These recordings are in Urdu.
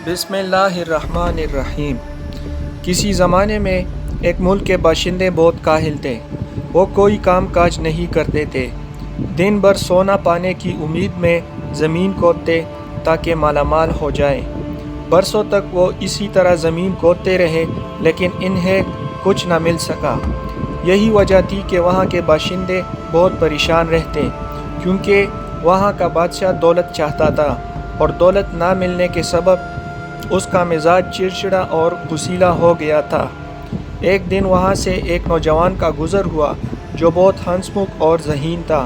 بسم اللہ الرحمن الرحیم۔ کسی زمانے میں ایک ملک کے باشندے بہت کاہل تھے۔ وہ کوئی کام کاج نہیں کرتے تھے، دن بھر سونا پانے کی امید میں زمین کھودتے تاکہ مالا مال ہو جائیں۔ برسوں تک وہ اسی طرح زمین کھودتے رہے لیکن انہیں کچھ نہ مل سکا۔ یہی وجہ تھی کہ وہاں کے باشندے بہت پریشان رہتے، کیونکہ وہاں کا بادشاہ دولت چاہتا تھا اور دولت نہ ملنے کے سبب اس کا مزاج چڑچڑا اور غصیلا ہو گیا تھا۔ ایک دن وہاں سے ایک نوجوان کا گزر ہوا جو بہت ہنسمکھ اور ذہین تھا۔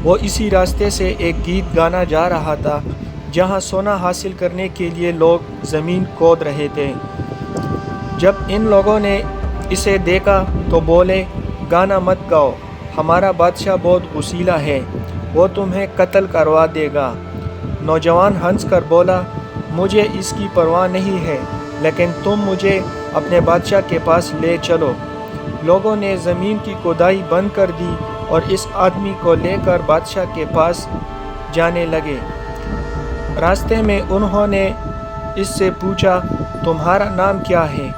وہ اسی راستے سے ایک گیت گانا جا رہا تھا جہاں سونا حاصل کرنے کے لیے لوگ زمین کھود رہے تھے۔ جب ان لوگوں نے اسے دیکھا تو بولے، گانا مت گاؤ، ہمارا بادشاہ بہت غصیلا ہے، وہ تمہیں قتل کروا دے گا۔ نوجوان ہنس کر بولا، مجھے اس کی پرواہ نہیں ہے، لیکن تم مجھے اپنے بادشاہ کے پاس لے چلو۔ لوگوں نے زمین کی کھدائی بند کر دی اور اس آدمی کو لے کر بادشاہ کے پاس جانے لگے۔ راستے میں انہوں نے اس سے پوچھا، تمہارا نام کیا ہے؟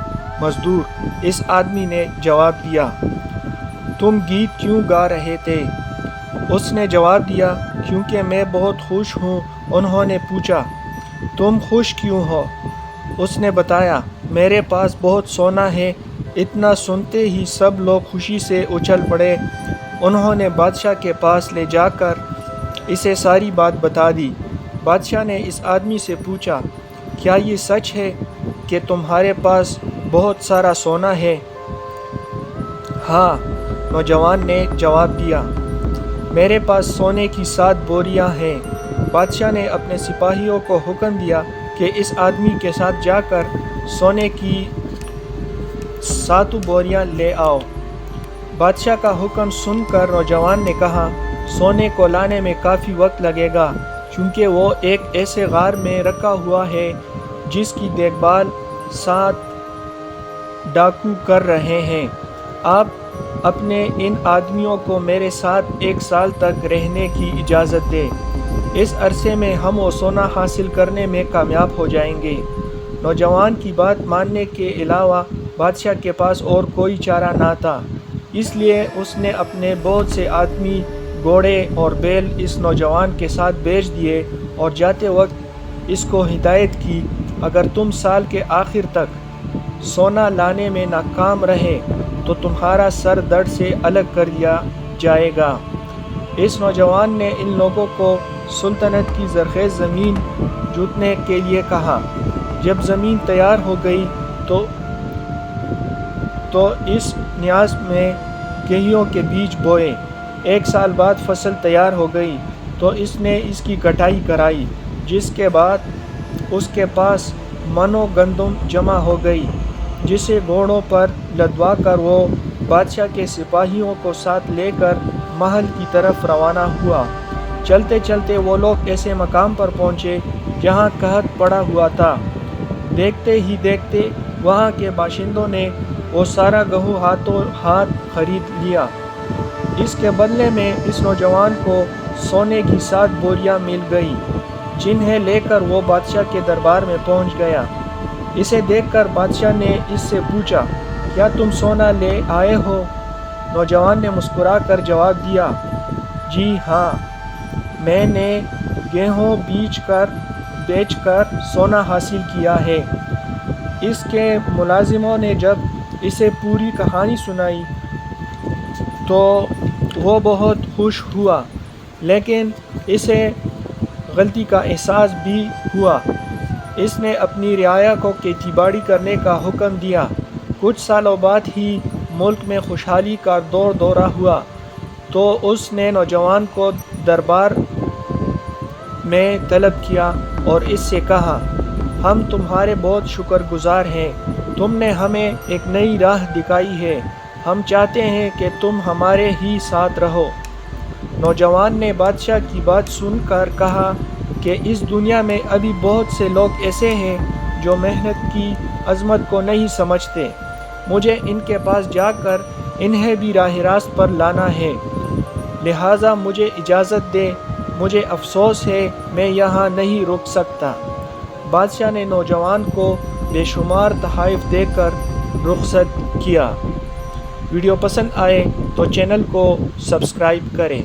مزدور، اس آدمی نے جواب دیا۔ تم گیت کیوں گا رہے تھے؟ اس نے جواب دیا، کیونکہ میں بہت خوش ہوں۔ انہوں نے پوچھا، تم خوش کیوں ہو؟ اس نے بتایا، میرے پاس بہت سونا ہے۔ اتنا سنتے ہی سب لوگ خوشی سے اچھل پڑے۔ انہوں نے بادشاہ کے پاس لے جا کر اسے ساری بات بتا دی۔ بادشاہ نے اس آدمی سے پوچھا، کیا یہ سچ ہے کہ تمہارے پاس بہت سارا سونا ہے؟ ہاں، نوجوان نے جواب دیا، میرے پاس سونے کی 7 بوریاں ہیں۔ بادشاہ نے اپنے سپاہیوں کو حکم دیا کہ اس آدمی کے ساتھ جا کر سونے کی 7 بوریاں لے آؤ۔ بادشاہ کا حکم سن کر نوجوان نے کہا، سونے کو لانے میں کافی وقت لگے گا، کیونکہ وہ ایک ایسے غار میں رکھا ہوا ہے جس کی دیکھ بھال 7 ڈاکو کر رہے ہیں۔ آپ اپنے ان آدمیوں کو میرے ساتھ 1 سال تک رہنے کی اجازت دیں۔ اس عرصے میں ہم وہ سونا حاصل کرنے میں کامیاب ہو جائیں گے۔ نوجوان کی بات ماننے کے علاوہ بادشاہ کے پاس اور کوئی چارہ نہ تھا، اس لیے اس نے اپنے بہت سے آدمی، گھوڑے اور بیل اس نوجوان کے ساتھ بھیج دیے اور جاتے وقت اس کو ہدایت کی، اگر تم سال کے آخر تک سونا لانے میں ناکام رہے تو تمہارا سر دھڑ سے الگ کر دیا جائے گا۔ اس نوجوان نے ان لوگوں کو سلطنت کی زرخیز زمین جوتنے کے لیے کہا۔ جب زمین تیار ہو گئی تو اس نیاز میں گیہوں کے بیج بوئے۔ 1 سال بعد فصل تیار ہو گئی تو اس نے اس کی کٹائی کرائی، جس کے بعد اس کے پاس منو گندم جمع ہو گئی، جسے گھوڑوں پر لدوا کر وہ بادشاہ کے سپاہیوں کو ساتھ لے کر محل کی طرف روانہ ہوا۔ چلتے چلتے وہ لوگ ایسے مقام پر پہنچے جہاں قحط پڑا ہوا تھا۔ دیکھتے ہی دیکھتے وہاں کے باشندوں نے وہ سارا گہوں ہاتھوں ہاتھ خرید لیا۔ اس کے بدلے میں اس نوجوان کو سونے کی 7 بوریاں مل گئیں، جنہیں لے کر وہ بادشاہ کے دربار میں پہنچ گیا۔ اسے دیکھ کر بادشاہ نے اس سے پوچھا، کیا تم سونا لے آئے ہو؟ نوجوان نے مسکرا کر جواب دیا، جی ہاں، میں نے گیہوں بیچ کر سونا حاصل کیا ہے۔ اس کے ملازموں نے جب اسے پوری کہانی سنائی تو وہ بہت خوش ہوا، لیکن اسے غلطی کا احساس بھی ہوا۔ اس نے اپنی رعایا کو کھیتی باڑی کرنے کا حکم دیا۔ کچھ سالوں بعد ہی ملک میں خوشحالی کا دورہ ہوا تو اس نے نوجوان کو دربار میں طلب کیا اور اس سے کہا، ہم تمہارے بہت شکر گزار ہیں، تم نے ہمیں ایک نئی راہ دکھائی ہے، ہم چاہتے ہیں کہ تم ہمارے ہی ساتھ رہو۔ نوجوان نے بادشاہ کی بات سن کر کہا کہ اس دنیا میں ابھی بہت سے لوگ ایسے ہیں جو محنت کی عظمت کو نہیں سمجھتے، مجھے ان کے پاس جا کر انہیں بھی راہ راست پر لانا ہے، لہٰذا مجھے اجازت دے، مجھے افسوس ہے میں یہاں نہیں رک سکتا۔ بادشاہ نے نوجوان کو بے شمار تحائف دے کر رخصت کیا۔ ویڈیو پسند آئے تو چینل کو سبسکرائب کریں۔